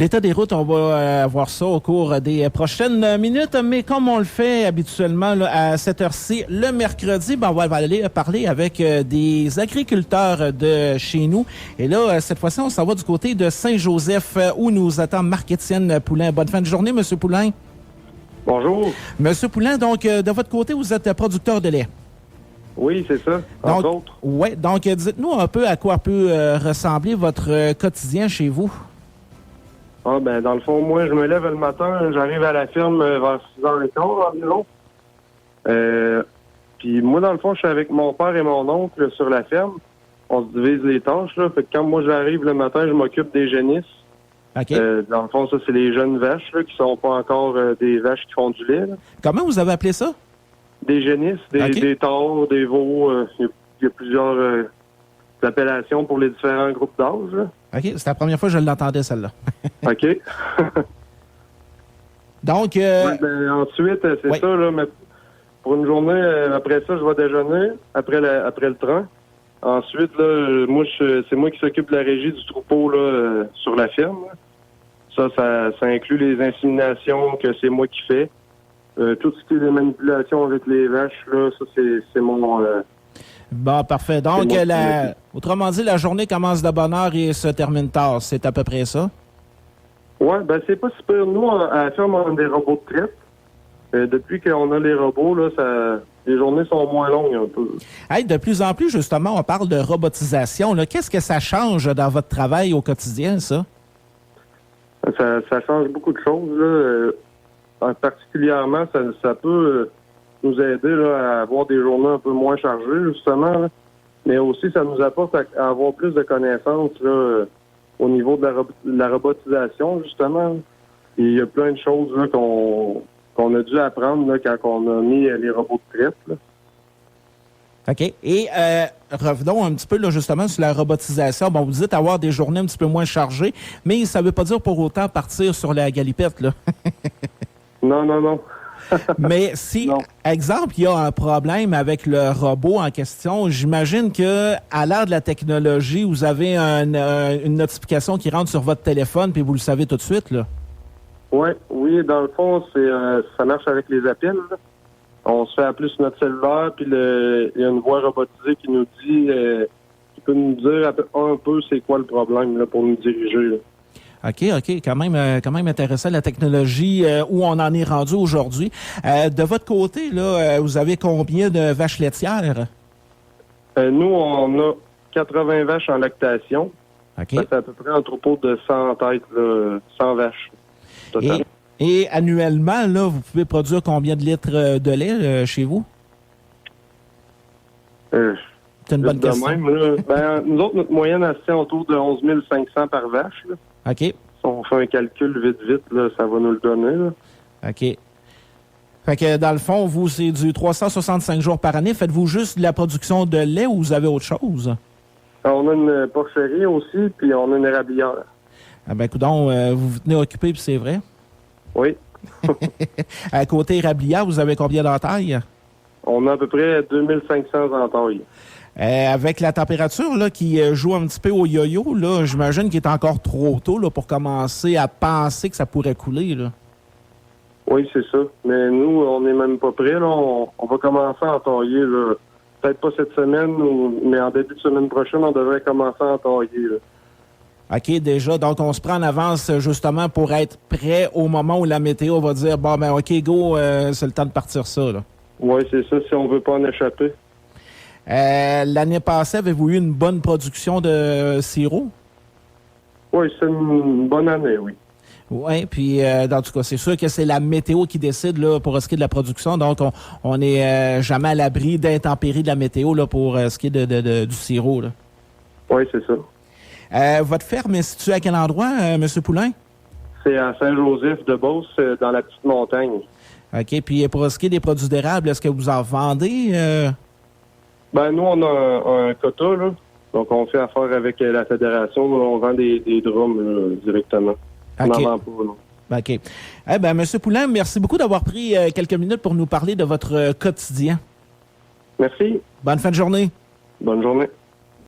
L'état des routes, on va voir ça au cours des prochaines minutes, mais comme on le fait habituellement là, à cette heure-ci, le mercredi, on va aller parler avec des agriculteurs de chez nous. Et là, cette fois-ci, on s'en va du côté de Saint-Joseph où nous attend Marc-Étienne Poulain. Bonne fin de journée, M. Poulain. Bonjour. Monsieur Poulain, donc, de votre côté, vous êtes producteur de lait. Oui, c'est ça, entre autres. Oui, donc, dites-nous un peu à quoi peut ressembler votre quotidien chez vous. Ah, ben, dans le fond, moi, je me lève le matin, j'arrive à la ferme vers 6h15 environ. Puis moi, dans le fond, je suis avec mon père et mon oncle sur la ferme. On se divise les tâches, là. Fait que quand moi, j'arrive le matin, je m'occupe des génisses. OK. Dans le fond, ça, c'est les jeunes vaches, là, qui sont pas encore des vaches qui font du lait, là. Comment vous avez appelé ça? Des génisses, des taures, des veaux. Il y a plusieurs appellations pour les différents groupes d'âge, là. OK, c'est la première fois que je l'entendais, celle-là. OK. Donc... Ouais, ben, ensuite, c'est ça, là, mais pour une journée, après ça, je vais déjeuner, après le train. Ensuite, là, moi, c'est moi qui s'occupe de la régie du troupeau là, sur la ferme. Là. Ça inclut les inséminations que c'est moi qui fais. Tout ce qui est des manipulations avec les vaches, là, ça, c'est mon... Bon, parfait. Donc, autrement dit, la journée commence de bonne heure et se termine tard. C'est à peu près ça? Oui, ben c'est pas super. Nous, à la ferme, on a des robots de traite. Depuis qu'on a les robots, là, les journées sont moins longues un peu. Hey, de plus en plus, justement, on parle de robotisation. Qu'est-ce que ça change dans votre travail au quotidien, ça? Ça change beaucoup de choses. Là. Particulièrement, ça peut nous aider là, à avoir des journées un peu moins chargées, justement. Là. Mais aussi, ça nous apporte à avoir plus de connaissances là, au niveau de la robotisation, justement. Et il y a plein de choses là, qu'on a dû apprendre là, quand on a mis les robots de traite. Là. OK. Et revenons un petit peu là, justement sur la robotisation. Bon, vous dites avoir des journées un petit peu moins chargées, mais ça ne veut pas dire pour autant partir sur la galipette, là. Non. Mais si, exemple, il y a un problème avec le robot en question, j'imagine que à l'ère de la technologie, vous avez une notification qui rentre sur votre téléphone puis vous le savez tout de suite, là. Oui, dans le fond, ça marche avec les appels. Là. On se fait appeler sur notre cellulaire, puis il y a une voix robotisée qui nous dit, qui peut nous dire un peu c'est quoi le problème là, pour nous diriger. Là. OK. Quand même intéressant la technologie où on en est rendu aujourd'hui. De votre côté, là, vous avez combien de vaches laitières? Nous, on a 80 vaches en lactation. OK. C'est à peu près un troupeau de 100 têtes, là, 100 vaches. Et annuellement, là, vous pouvez produire combien de litres de lait chez vous? C'est une bonne question. Même, là, nous autres, notre moyenne, elle se tient autour de 11 500 par vache. Là. OK. Si on fait un calcul vite, là, ça va nous le donner. Là. OK. Fait que dans le fond, vous, c'est du 365 jours par année. Faites-vous juste de la production de lait ou vous avez autre chose? On a une porcherie aussi, puis on a une érablière. Ah ben, coudonc, vous vous tenez occupé, puis c'est vrai. Oui. À côté érablière, vous avez combien d'entailles? On a à peu près 2500 entailles. Avec la température là, qui joue un petit peu au yo-yo, là, j'imagine qu'il est encore trop tôt là, pour commencer à penser que ça pourrait couler. Là. Oui, c'est ça. Mais nous, on n'est même pas prêts. Là. On va commencer à entailler. Là. Peut-être pas cette semaine, mais en début de semaine prochaine, on devrait commencer à entailler. Là. OK, déjà. Donc, on se prend en avance justement pour être prêt au moment où la météo va dire, bon, ben OK, go, c'est le temps de partir ça. Là. Oui, c'est ça, si on veut pas en échapper. L'année passée, avez-vous eu une bonne production de sirop? Oui, c'est une bonne année, oui. Oui, puis en tout cas, c'est sûr que c'est la météo qui décide là, pour ce qui est de la production. Donc, on n'est jamais à l'abri d'intempéries de la météo là, pour ce qui est du sirop. Oui, c'est ça. Votre ferme est située à quel endroit, M. Poulain? C'est à Saint-Joseph-de-Beauce, dans la petite montagne. OK. Puis pour ce qui est des produits d'érables, est-ce que vous en vendez? Ben, nous, on a un quota, là. Donc, on fait affaire avec la fédération. On vend des drums là, directement. On n'en vend pas, non. OK. Eh bien, M. Poulain, merci beaucoup d'avoir pris quelques minutes pour nous parler de votre quotidien. Merci. Bonne fin de journée. Bonne journée.